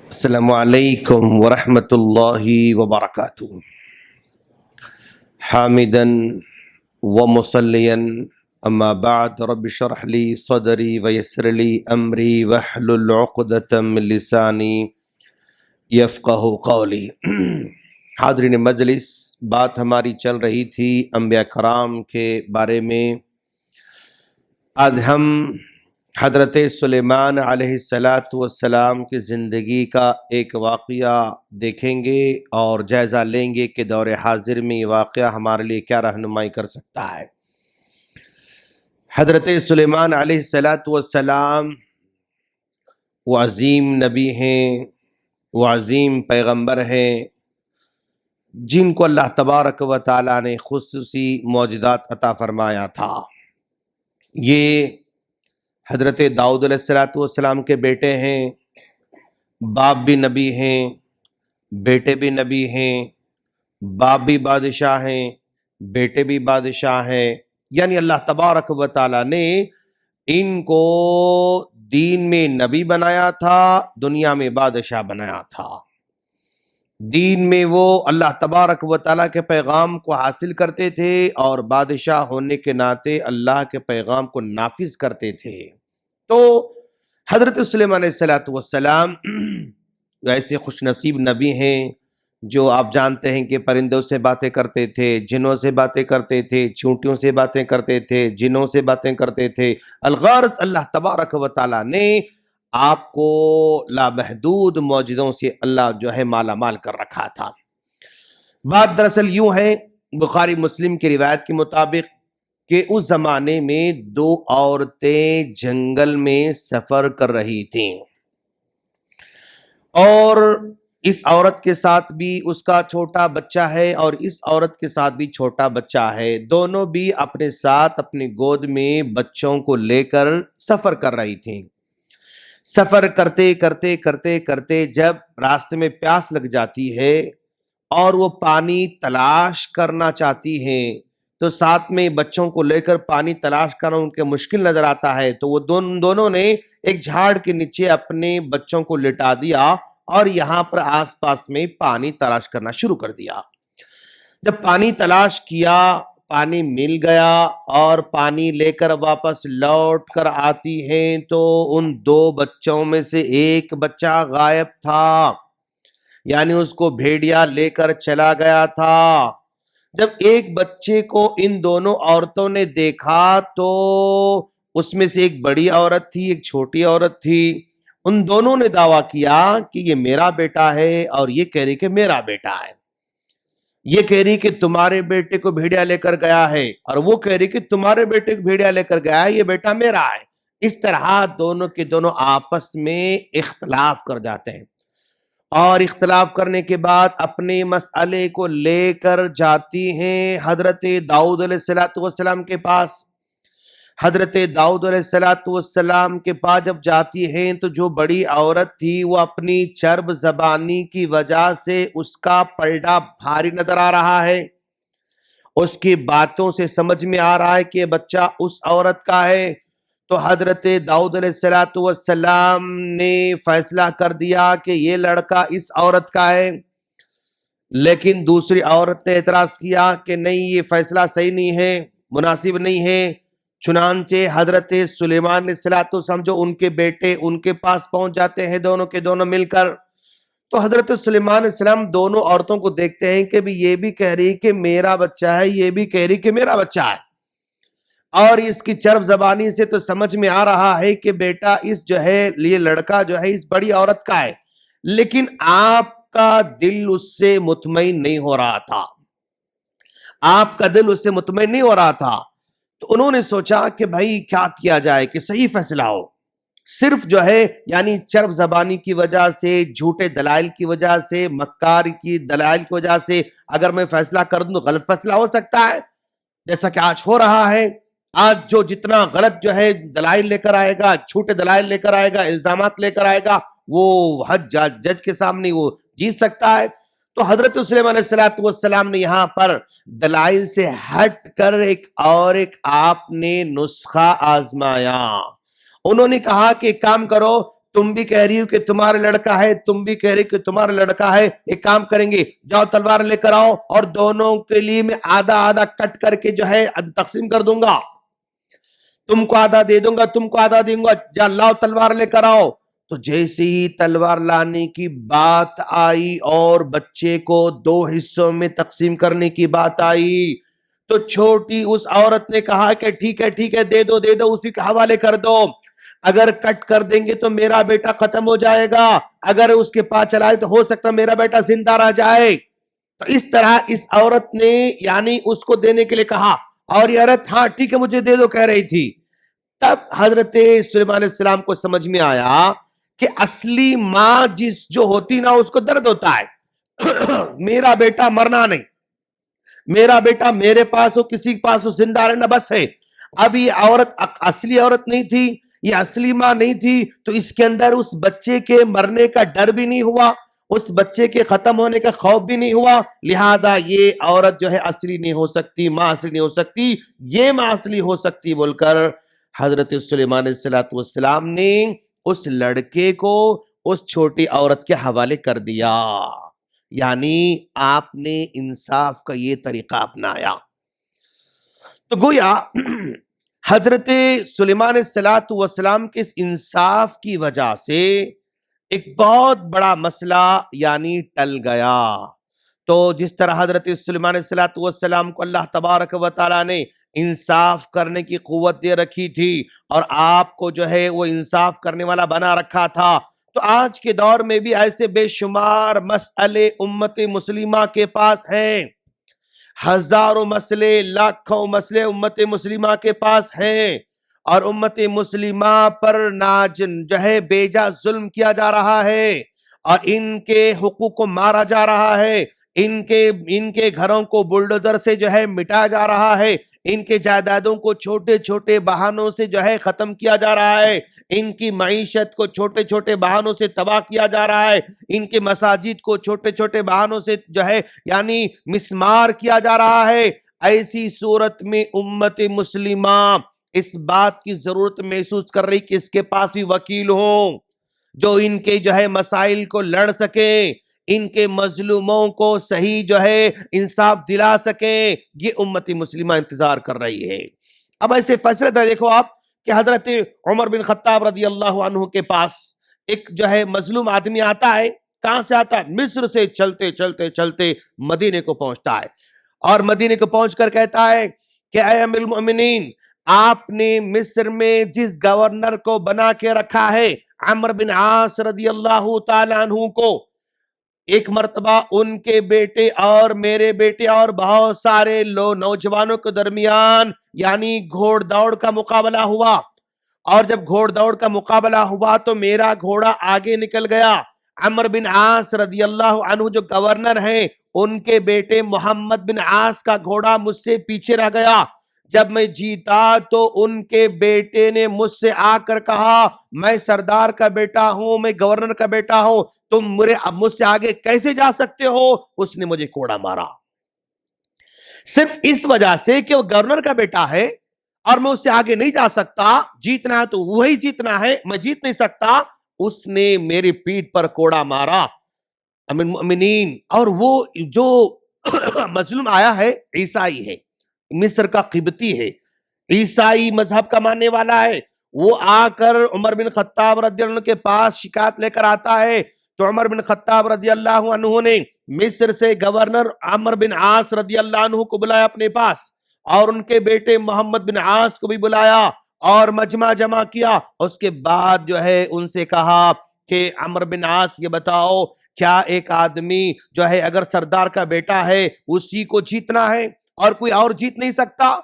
السلام علیکم ورحمۃ اللہ وبرکاتہ حامدا ومصلیا اما بعد رب اشرح لی صدری ویسر لی امری واحلل عقدۃ من لسانی یفقہوا قولی۔ حاضرین مجلس، بات ہماری چل رہی تھی انبیاء کرام کے بارے میں۔ آج ہم حضرت سلیمان علیہ السلام کی زندگی کا ایک واقعہ دیکھیں گے اور جائزہ لیں گے کہ دور حاضر میں یہ واقعہ ہمارے لیے کیا رہنمائی کر سکتا ہے۔ حضرت سلیمان علیہ السلام وہ عظیم نبی ہیں، وہ عظیم پیغمبر ہیں جن کو اللہ تبارک و تعالیٰ نے خصوصی معجزات عطا فرمایا تھا۔ یہ حضرت داؤد علیہ السلام کے بیٹے ہیں، باپ بھی نبی ہیں، بیٹے بھی نبی ہیں، باپ بھی بادشاہ ہیں، بیٹے بھی بادشاہ ہیں۔ یعنی اللہ تبارک و تعالیٰ نے ان کو دین میں نبی بنایا تھا، دنیا میں بادشاہ بنایا تھا۔ دین میں وہ اللہ تبارک و تعالیٰ کے پیغام کو حاصل کرتے تھے اور بادشاہ ہونے کے ناطے اللہ کے پیغام کو نافذ کرتے تھے۔ تو حضرت سلیمان علیہ السلام ایسے خوش نصیب نبی ہیں جو آپ جانتے ہیں کہ پرندوں سے باتیں کرتے تھے، جنوں سے باتیں کرتے تھے، چونٹیوں سے باتیں کرتے تھے، جنوں سے باتیں کرتے تھے۔ الغرض اللہ تبارک و تعالیٰ نے آپ کو لامحدود معجزوں سے اللہ جو ہے مالا مال کر رکھا تھا۔ بات دراصل یوں ہے، بخاری مسلم کی روایت کے مطابق کہ اس زمانے میں دو عورتیں جنگل میں سفر کر رہی تھیں اور اس عورت کے ساتھ بھی اس کا چھوٹا بچہ ہے اور اس عورت کے ساتھ بھی چھوٹا بچہ ہے۔ دونوں بھی اپنے ساتھ اپنی گود میں بچوں کو لے کر سفر کر رہی تھیں۔ سفر کرتے کرتے کرتے کرتے جب راستے میں پیاس لگ جاتی ہے اور وہ پانی تلاش کرنا چاہتی ہیں تو ساتھ میں بچوں کو لے کر پانی تلاش کرنا ان کے مشکل نظر آتا ہے، تو وہ دونوں نے ایک جھاڑ کے نیچے اپنے بچوں کو لٹا دیا اور یہاں پر آس پاس میں پانی تلاش کرنا شروع کر دیا۔ جب پانی تلاش کیا، پانی مل گیا اور پانی لے کر واپس لوٹ کر آتی ہیں تو ان دو بچوں میں سے ایک بچہ غائب تھا، یعنی اس کو بھیڑیا لے کر چلا گیا تھا۔ جب ایک بچے کو ان دونوں عورتوں نے دیکھا تو اس میں سے ایک بڑی عورت تھی، ایک چھوٹی عورت تھی۔ ان دونوں نے دعویٰ کیا کہ یہ میرا بیٹا ہے اور یہ کہہ رہی کہ میرا بیٹا ہے۔ یہ کہہ رہی کہ تمہارے بیٹے کو بھیڑیا لے کر گیا ہے اور وہ کہہ رہی کہ تمہارے بیٹے کو بھیڑیا لے کر گیا ہے، یہ بیٹا میرا ہے۔ اس طرح دونوں کے دونوں آپس میں اختلاف کر جاتے ہیں اور اختلاف کرنے کے بعد اپنے مسئلے کو لے کر جاتی ہیں حضرت داؤد علیہ السلام کے پاس۔ حضرت داؤد علیہ السلام کے پاس جب جاتی ہیں تو جو بڑی عورت تھی وہ اپنی چرب زبانی کی وجہ سے اس کا پلڑا بھاری نظر آ رہا ہے، اس کی باتوں سے سمجھ میں آ رہا ہے کہ یہ بچہ اس عورت کا ہے۔ تو حضرت داؤد علیہ السلام نے فیصلہ کر دیا کہ یہ لڑکا اس عورت کا ہے، لیکن دوسری عورت نے اعتراض کیا کہ نہیں، یہ فیصلہ صحیح نہیں ہے، مناسب نہیں ہے۔ چنانچہ حضرت سلیمان علیہ السلام جو ان کے بیٹے ان کے پاس پہنچ جاتے ہیں، دونوں کے دونوں مل کر۔ تو حضرت سلیمان علیہ السلام دونوں عورتوں کو دیکھتے ہیں کہ بھی یہ بھی کہہ رہی کہ میرا بچہ ہے، یہ بھی کہہ رہی کہ میرا بچہ ہے، اور اس کی چرب زبانی سے تو سمجھ میں آ رہا ہے کہ بیٹا اس جو ہے یہ لڑکا جو ہے اس بڑی عورت کا ہے، لیکن آپ کا دل اس سے مطمئن نہیں ہو رہا تھا، آپ کا دل اس سے مطمئن نہیں ہو رہا تھا۔ تو انہوں نے سوچا کہ بھائی کیا کیا جائے کہ صحیح فیصلہ ہو۔ صرف جو ہے یعنی چرب زبانی کی وجہ سے، جھوٹے دلائل کی وجہ سے، مکار کی دلائل کی وجہ سے اگر میں فیصلہ کر دوں تو غلط فیصلہ ہو سکتا ہے، جیسا کہ آج ہو رہا ہے۔ آج جو جتنا غلط جو ہے دلائل لے کر آئے گا، جھوٹے دلائل لے کر آئے گا، الزامات لے کر آئے گا، وہ حج جج کے سامنے وہ جیت سکتا ہے۔ تو حضرت سلیمان علیہ السلام نے یہاں پر دلائل سے ہٹ کر ایک آپ نے نسخہ آزمایا۔ انہوں نے کہا کہ ایک کام کرو، تم بھی کہہ رہی ہو کہ تمہارا لڑکا ہے، تم بھی کہہ رہی کہ تمہارا لڑکا ہے، ایک کام کریں گے، جاؤ تلوار لے کر آؤ اور دونوں کے لیے میں آدھا آدھا کٹ کر کے جو ہے تقسیم کر دوں گا، تم کو آدھا دے دوں گا، تم کو آدھا دوں گا، جا لاؤ تلوار لے کر آؤ۔ تو جیسے ہی تلوار لانے کی بات آئی اور بچے کو دو حصوں میں تقسیم کرنے کی بات آئی تو چھوٹی اس عورت نے کہا کہ ٹھیک ہے دے دو، اسی کے حوالے کر دو، اگر کٹ کر دیں گے تو میرا بیٹا ختم ہو جائے گا، اگر اس کے پاس چلائے تو ہو سکتا میرا بیٹا زندہ رہ جائے۔ تو اس طرح اس عورت نے یعنی اس کو دینے کے لیے کہا اور یہ عورت ہاں ٹھیک ہے مجھے دے دو کہہ رہی تھی۔ تب حضرت سلیمان علیہ السلام کو سمجھ میں آیا کہ اصلی ماں جو ہوتی نا اس کو درد ہوتا ہے میرا بیٹا مرنا نہیں، میرا بیٹا میرے پاس ہو، کسی کے پاس ہو، زندہ رہنا بس ہے۔ اب یہ عورت اصلی عورت نہیں تھی، یہ اصلی ماں نہیں تھی، تو اس کے اندر اس بچے کے مرنے کا ڈر بھی نہیں ہوا، اس بچے کے ختم ہونے کا خوف بھی نہیں ہوا، لہذا یہ عورت جو ہے اصلی نہیں ہو سکتی، ماں اصلی نہیں ہو سکتی، یہ ماں اصلی ہو سکتی بول کر حضرت سلیمان علیہ السلام نے اس لڑکے کو اس چھوٹی عورت کے حوالے کر دیا، یعنی آپ نے انصاف کا یہ طریقہ اپنایا۔ تو گویا حضرت سلیمان علیہ السلام کے اس انصاف کی وجہ سے ایک بہت بڑا مسئلہ یعنی ٹل گیا۔ تو جس طرح حضرت سلیمان علیہ السلام کو اللہ تبارک و تعالیٰ نے انصاف کرنے کی قوت دے رکھی تھی اور آپ کو جو ہے وہ انصاف کرنے والا بنا رکھا تھا، تو آج کے دور میں بھی ایسے بے شمار مسئلے امت مسلمہ کے پاس ہیں، ہزاروں مسئلے، لاکھوں مسئلے امت مسلمہ کے پاس ہیں، اور امت مسلمہ پر جو ہے بیجا ظلم کیا جا رہا ہے اور ان کے حقوق کو مارا جا رہا ہے، ان کے گھروں کو بلڈوزر سے جو ہے مٹایا جا رہا ہے، ان کے جائیدادوں کو چھوٹے چھوٹے بہانوں سے جو ہے ختم کیا جا رہا ہے، ان کی معیشت کو چھوٹے چھوٹے بہانوں سے تباہ کیا جا رہا ہے، ان کے مساجد کو چھوٹے چھوٹے بہانوں سے جو ہے یعنی مسمار کیا جا رہا ہے۔ ایسی صورت میں امت مسلمہ اس بات کی ضرورت محسوس کر رہی کہ اس کے پاس بھی وکیل ہوں جو ان کے جو ہے مسائل کو لڑ سکیں، ان کے مظلوموں کو صحیح جو ہے انصاف دلا سکیں، یہ امت مسلمہ انتظار کر رہی ہے۔ اب ایسے فیصلے تھا، دیکھو آپ کہ حضرت عمر بن خطاب رضی اللہ عنہ کے پاس ایک جو ہے مظلوم آدمی آتا ہے، کہاں سے آتا ہے؟ مصر سے چلتے چلتے چلتے مدینے کو پہنچتا ہے، اور مدینے کو پہنچ کر کہتا ہے کہ اے امیر المؤمنین، آپ نے مصر میں جس گورنر کو بنا کے رکھا ہے عمرو بن عاص رضی اللہ تعالیٰ عنہ کو، ایک مرتبہ ان کے بیٹے اور میرے بیٹے اور بہت سارے نوجوانوں کے درمیان یعنی گھوڑ دوڑ کا مقابلہ ہوا، اور جب گھوڑ دوڑ کا مقابلہ ہوا تو میرا گھوڑا آگے نکل گیا، عمرو بن عاص رضی اللہ عنہ جو گورنر ہیں ان کے بیٹے محمد بن عاص کا گھوڑا مجھ سے پیچھے رہ گیا، جب میں جیتا تو ان کے بیٹے نے مجھ سے آ کر کہا میں سردار کا بیٹا ہوں، میں گورنر کا بیٹا ہوں، تم مجھ سے آگے کیسے جا سکتے ہو؟ اس نے مجھے کوڑا مارا، صرف اس وجہ سے کہ وہ گورنر کا بیٹا ہے اور میں اس سے آگے نہیں جا سکتا، جیتنا ہے تو وہی جیتنا ہے، میں جیت نہیں سکتا، اس نے میری پیٹھ پر کوڑا مارا۔ امیر المؤمنین، اور وہ جو مظلوم آیا ہے عیسائی ہے، مصر کا قبطی ہے، عیسائی مذہب کا ماننے والا ہے، وہ آ کر عمر بن خطاب رضی اللہ عنہ کے پاس شکایت لے کر آتا ہے، تو عمر بن خطاب رضی اللہ عنہ نے مصر سے گورنر عمرو بن عاص رضی اللہ عنہ کو بلایا اپنے پاس، اور ان کے بیٹے محمد بن عاص کو بھی بلایا اور مجمع جمع کیا، اس کے بعد جو ہے ان سے کہا کہ عمرو بن عاص یہ بتاؤ کیا ایک آدمی جو ہے اگر سردار کا بیٹا ہے اسی کو جیتنا ہے اور کوئی اور جیت نہیں سکتا؟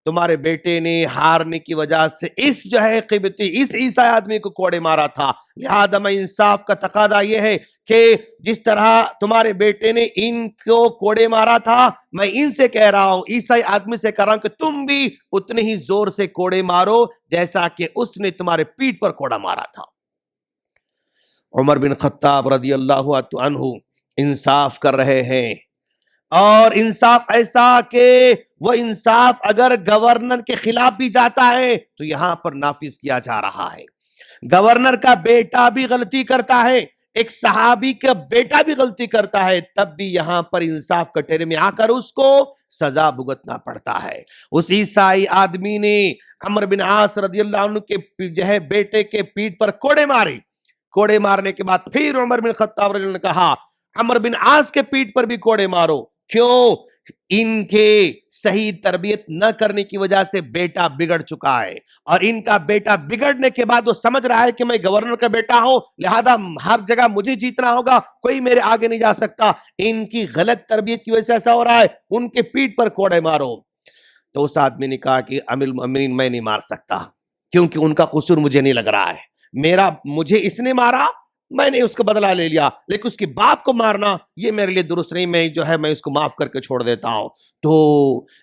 تمہارے بیٹے نے ہارنے کی وجہ سے اس جو ہے قبطی اس عیسائی آدمی کو کوڑے مارا تھا، لہذا میں انصاف کا تقاضا یہ ہے کہ جس طرح تمہارے بیٹے نے ان کو کوڑے مارا تھا، میں ان سے کہہ رہا ہوں، عیسائی آدمی سے کہہ رہا ہوں کہ تم بھی اتنے ہی زور سے کوڑے مارو جیسا کہ اس نے تمہارے پیٹھ پر کوڑا مارا تھا۔ عمر بن خطاب رضی اللہ عنہ انصاف کر رہے ہیں، اور انصاف ایسا کہ وہ انصاف اگر گورنر کے خلاف بھی جاتا ہے تو یہاں پر نافذ کیا جا رہا ہے، گورنر کا بیٹا بھی غلطی کرتا ہے، ایک صحابی کا بیٹا بھی غلطی کرتا ہے، تب بھی یہاں پر انصاف کٹہرے میں آ کر اس کو سزا بھگتنا پڑتا ہے۔ اس عیسائی آدمی نے عمرو بن عاص رضی اللہ عنہ کے جو ہے بیٹے کے پیٹھ پر کوڑے مارے، کوڑے مارنے کے بعد پھر عمر بن خطاب رضی اللہ عنہ نے کہا عمرو بن عاص کے پیٹھ پر بھی کوڑے مارو، کیوں؟ ان کے صحیح تربیت نہ کرنے کی وجہ سے بیٹا بگڑ چکا ہے، اور ان کا بیٹا بگڑنے کے بعد وہ سمجھ رہا ہے کہ میں گورنر کا بیٹا ہوں، لہذا ہر جگہ مجھے جیتنا ہوگا، کوئی میرے آگے نہیں جا سکتا۔ ان کی غلط تربیت کی وجہ سے ایسا ہو رہا ہے، ان کے پیٹھ پر کوڑے مارو۔ تو اس آدمی نے کہا کہ امیر المؤمنین میں نہیں مار سکتا، کیونکہ ان کا قصور مجھے نہیں لگ رہا ہے، مجھے اس نے مارا، میں نے اس کا بدلہ لے لیا، لیکن اس کی باپ کو مارنا یہ میرے لیے درست نہیں، میں اس کو معاف کر کے چھوڑ دیتا ہوں۔ تو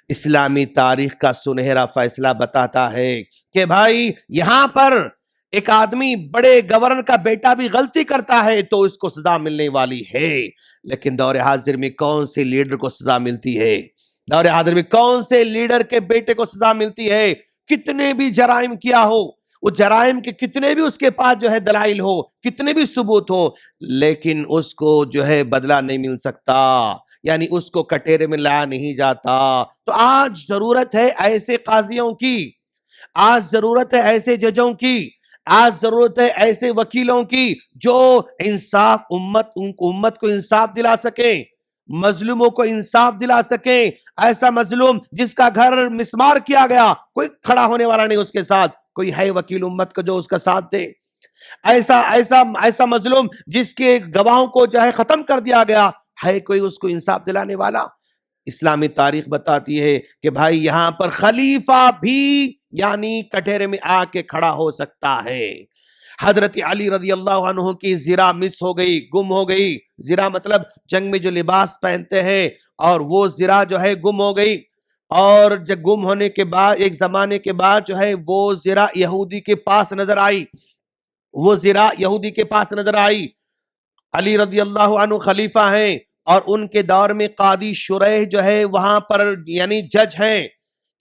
اسلامی تاریخ کا سنہرا فیصلہ بتاتا ہے کہ بھائی یہاں پر ایک آدمی بڑے گورنر کا بیٹا بھی غلطی کرتا ہے تو اس کو سزا ملنے والی ہے، لیکن دور حاضر میں کون سے لیڈر کو سزا ملتی ہے؟ دور حاضر میں کون سے لیڈر کے بیٹے کو سزا ملتی ہے؟ کتنے بھی جرائم کیا ہو، وہ جرائم کے کتنے بھی اس کے پاس جو ہے دلائل ہو، کتنے بھی ثبوت ہو، لیکن اس کو جو ہے بدلہ نہیں مل سکتا، یعنی اس کو کٹہرے میں لایا نہیں جاتا۔ تو آج ضرورت ہے ایسے قاضیوں کی، آج ضرورت ہے ایسے ججوں کی، آج ضرورت ہے ایسے وکیلوں کی جو انصاف امت کو انصاف دلا سکیں، مظلوموں کو انصاف دلا سکیں۔ ایسا مظلوم جس کا گھر مسمار کیا گیا، کوئی کھڑا ہونے والا نہیں اس کے ساتھ، کوئی ہے وکیل امت کا جو اس کا ساتھ دے؟ ایسا مظلوم جس کے گواہوں کو جو ہے ختم کر دیا گیا، ہے کوئی اس کو انصاف دلانے والا؟ اسلامی تاریخ بتاتی ہے کہ بھائی یہاں پر خلیفہ بھی یعنی کٹہرے میں آ کے کھڑا ہو سکتا ہے۔ حضرت علی رضی اللہ عنہ کی زرہ مس ہو گئی، گم ہو گئی۔ زرہ مطلب جنگ میں جو لباس پہنتے ہیں، اور وہ زرہ جو ہے گم ہو گئی، اور جب گم ہونے کے بعد ایک زمانے کے بعد جو ہے وہ زرہ یہودی کے پاس نظر آئی، وہ زرہ یہودی کے پاس نظر آئی۔ علی رضی اللہ عنہ خلیفہ ہیں، اور ان کے دور میں قاضی شریح جو ہے وہاں پر یعنی جج ہیں،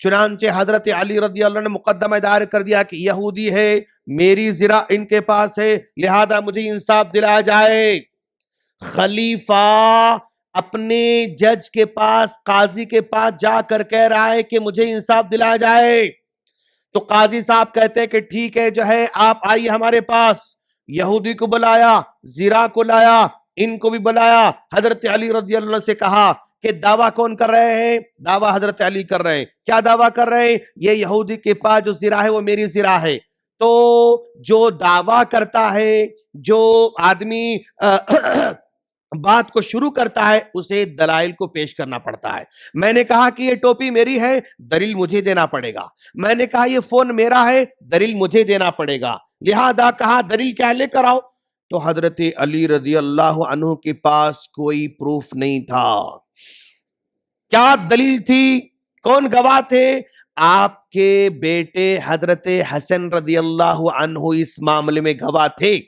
چنانچہ حضرت علی رضی اللہ عنہ نے مقدمہ دائر کر دیا کہ یہودی ہے، میری زرہ ان کے پاس ہے، لہذا مجھے انصاف دلایا جائے۔ خلیفہ اپنے جج کے پاس، قاضی کے پاس جا کر کہہ رہا ہے کہ مجھے انصاف دلایا جائے، تو قاضی صاحب کہتے ہیں کہ ٹھیک ہے، جو ہے آپ آئیے ہمارے پاس۔ یہودی کو بلایا، زرہ کو لایا، ان کو بھی بلایا۔ حضرت علی رضی اللہ عنہ سے کہا کہ دعویٰ کون کر رہے ہیں؟ دعویٰ حضرت علی کر رہے ہیں۔ کیا دعویٰ کر رہے ہیں؟ یہ یہودی کے پاس جو زرہ ہے وہ میری زرہ ہے۔ تو جو دعویٰ کرتا ہے، جو آدمی بات کو شروع کرتا ہے، اسے دلائل کو پیش کرنا پڑتا ہے۔ میں نے کہا کہ یہ ٹوپی میری ہے، دلیل مجھے دینا پڑے گا۔ میں نے کہا یہ فون میرا ہے، دلیل مجھے دینا پڑے گا۔ لہذا کہا دلیل کیا لے کر آؤ؟ تو حضرت علی رضی اللہ عنہ کے پاس کوئی پروف نہیں تھا۔ کیا دلیل تھی؟ کون گواہ تھے؟ آپ کے بیٹے حضرت حسن رضی اللہ عنہ اس معاملے میں گواہ تھے،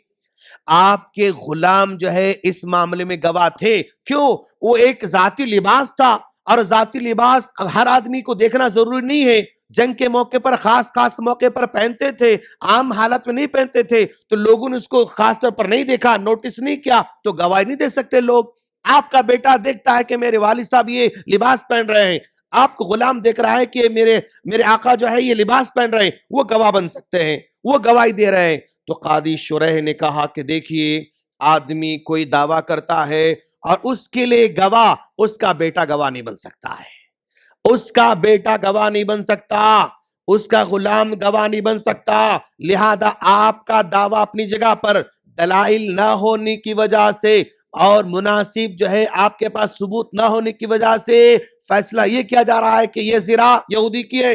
آپ کے غلام جو ہے اس معاملے میں گواہ تھے۔ کیوں؟ وہ ایک ذاتی لباس تھا، اور ذاتی لباس ہر آدمی کو دیکھنا ضروری نہیں ہے، جنگ کے موقع پر خاص موقع پر پہنتے تھے، عام حالت میں نہیں پہنتے تھے، تو لوگوں نے اس کو خاص طور پر نہیں دیکھا، نوٹس نہیں کیا، تو گواہی نہیں دے سکتے لوگ۔ آپ کا بیٹا دیکھتا ہے کہ میرے والد صاحب یہ لباس پہن رہے ہیں، آپ کو غلام دیکھ رہا ہے کہ میرے آقا جو ہے یہ لباس پہن رہے ہیں، وہ گواہ بن سکتے ہیں، وہ گواہی دے رہے ہیں۔ تو قاضی شریح نے کہا کہ دیکھیے، آدمی کوئی دعویٰ کرتا ہے اور اس کے لیے گواہ، اس کا بیٹا گواہ نہیں بن سکتا ہے، اس کا بیٹا گواہ نہیں بن سکتا، اس کا غلام گواہ نہیں بن سکتا۔ لہذا آپ کا دعویٰ اپنی جگہ پر، دلائل نہ ہونے کی وجہ سے اور مناسب جو ہے آپ کے پاس ثبوت نہ ہونے کی وجہ سے فیصلہ یہ کیا جا رہا ہے کہ یہ زرہ یہودی کی ہے،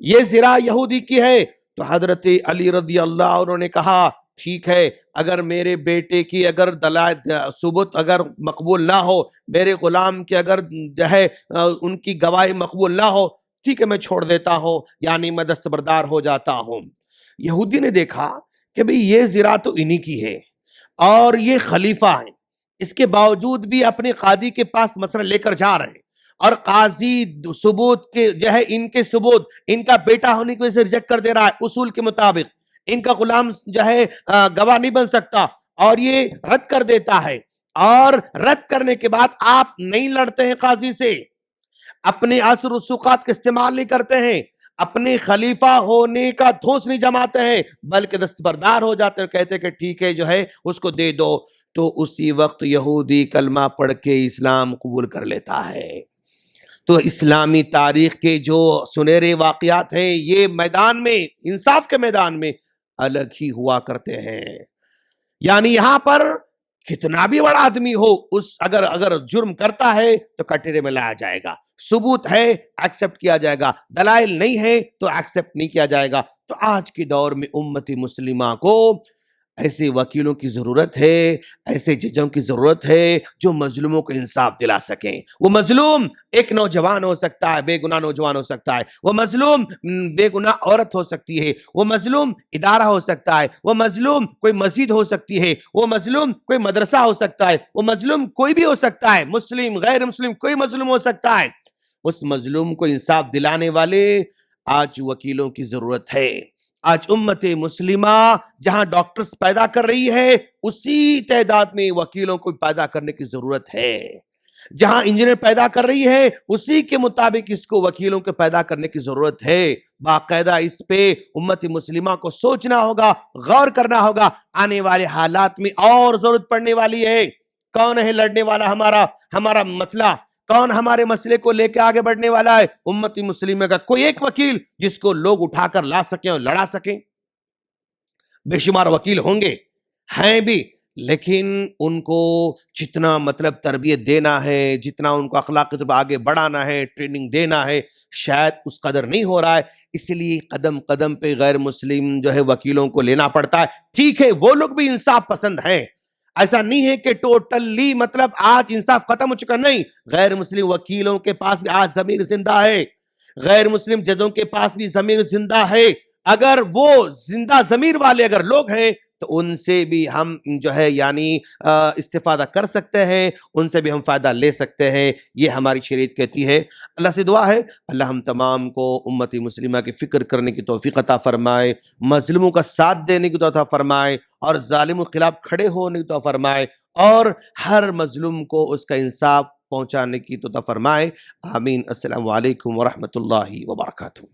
یہ زرہ یہودی کی ہے۔ تو حضرت علی رضی اللہ عنہ نے کہا ٹھیک ہے، اگر میرے بیٹے کی اگر دلائل ثبوت اگر مقبول نہ ہو، میرے غلام کی اگر جو ہے ان کی گواہی مقبول نہ ہو، ٹھیک ہے میں چھوڑ دیتا ہوں، یعنی میں دستبردار ہو جاتا ہوں۔ یہودی نے دیکھا کہ بھئی یہ زرہ تو انہی کی ہے اور یہ خلیفہ ہیں، اس کے باوجود بھی اپنے قاضی کے پاس مسئلہ لے کر جا رہے ہیں، اور قاضی ثبوت کے جو ہے ان کے ثبوت ان کا بیٹا ہونے کی وجہ سے ریجیکٹ کر دے رہا ہے اصول کے مطابق۔ ان کا غلام جو ہے گواہ نہیں بن سکتا، اور یہ رد کر دیتا ہے، اور رد کرنے کے بعد آپ نہیں لڑتے ہیں قاضی سے، اپنے اثر رسوخات کا استعمال نہیں کرتے ہیں، اپنے خلیفہ ہونے کا دھوس نہیں جماتے ہیں، بلکہ دستبردار ہو جاتے ہیں، کہتے ہیں کہ ٹھیک ہے جو ہے اس کو دے دو، تو اسی وقت یہودی کلمہ پڑھ کے اسلام قبول کر لیتا ہے۔ تو اسلامی تاریخ کے جو سنہرے واقعات ہیں، یہ میدان میں، انصاف کے میدان میں الگ ہی ہوا کرتے ہیں۔ یعنی یہاں پر کتنا بھی بڑا آدمی ہو، اگر جرم کرتا ہے تو کٹہرے میں لایا جائے گا، ثبوت ہے ایکسپٹ کیا جائے گا، دلائل نہیں ہے تو ایکسپٹ نہیں کیا جائے گا۔ تو آج کے دور میں امت مسلمہ کو ایسے وکیلوں کی ضرورت ہے، ایسے ججوں کی ضرورت ہے جو مظلوموں کو انصاف دلا سکیں۔ وہ مظلوم ایک نوجوان ہو سکتا ہے، بے گناہ نوجوان ہو سکتا ہے، وہ مظلوم بے گناہ عورت ہو سکتی ہے، وہ مظلوم ادارہ ہو سکتا ہے، وہ مظلوم کوئی مسجد ہو سکتی ہے، وہ مظلوم کوئی مدرسہ ہو سکتا ہے، وہ مظلوم کوئی بھی ہو سکتا ہے، مسلم غیر مسلم کوئی مظلوم ہو سکتا ہے۔ اس مظلوم کو انصاف دلانے والے آج وکیلوں کی ضرورت ہے۔ آج امت مسلمہ جہاں ڈاکٹرز پیدا کر رہی ہے، اسی تعداد میں وکیلوں کو پیدا کرنے کی ضرورت ہے۔ جہاں انجینئر پیدا کر رہی ہے، اسی کے مطابق اس کو وکیلوں کے پیدا کرنے کی ضرورت ہے۔ باقاعدہ اس پہ امت مسلمہ کو سوچنا ہوگا، غور کرنا ہوگا، آنے والے حالات میں اور ضرورت پڑنے والی ہے۔ کون ہے لڑنے والا ہمارا مسئلہ؟ کون ہمارے مسئلے کو لے کے آگے بڑھنے والا ہے؟ امت مسلمہ کا کوئی ایک وکیل جس کو لوگ اٹھا کر لا سکیں اور لڑا سکیں۔ بے شمار وکیل ہوں گے، ہیں بھی، لیکن ان کو جتنا تربیت دینا ہے، جتنا ان کو اخلاقی طور پر آگے بڑھانا ہے، ٹریننگ دینا ہے، شاید اس قدر نہیں ہو رہا ہے۔ اس لیے قدم قدم پہ غیر مسلم جو ہے وکیلوں کو لینا پڑتا ہے۔ ٹھیک ہے، وہ لوگ بھی انصاف پسند ہیں، ایسا نہیں ہے کہ ٹوٹلی آج انصاف ختم ہو چکا، نہیں، غیر مسلم وکیلوں کے پاس بھی آج ضمیر زندہ ہے، غیر مسلم ججوں کے پاس بھی ضمیر زندہ ہے۔ اگر وہ زندہ ضمیر والے اگر لوگ ہیں تو ان سے بھی ہم جو ہے استفادہ کر سکتے ہیں، ان سے بھی ہم فائدہ لے سکتے ہیں، یہ ہماری شریعت کہتی ہے۔ اللہ سے دعا ہے اللہ ہم تمام کو امت مسلمہ کی فکر کرنے کی توفیق عطا فرمائے، مظلوموں کا ساتھ دینے کی توفیق عطا فرمائے، اور ظالموں کے خلاف کھڑے ہونے کی توفیق فرمائے، اور ہر مظلوم کو اس کا انصاف پہنچانے کی توفیق فرمائے۔ آمین۔ السلام علیکم ورحمۃ اللہ وبرکاتہ۔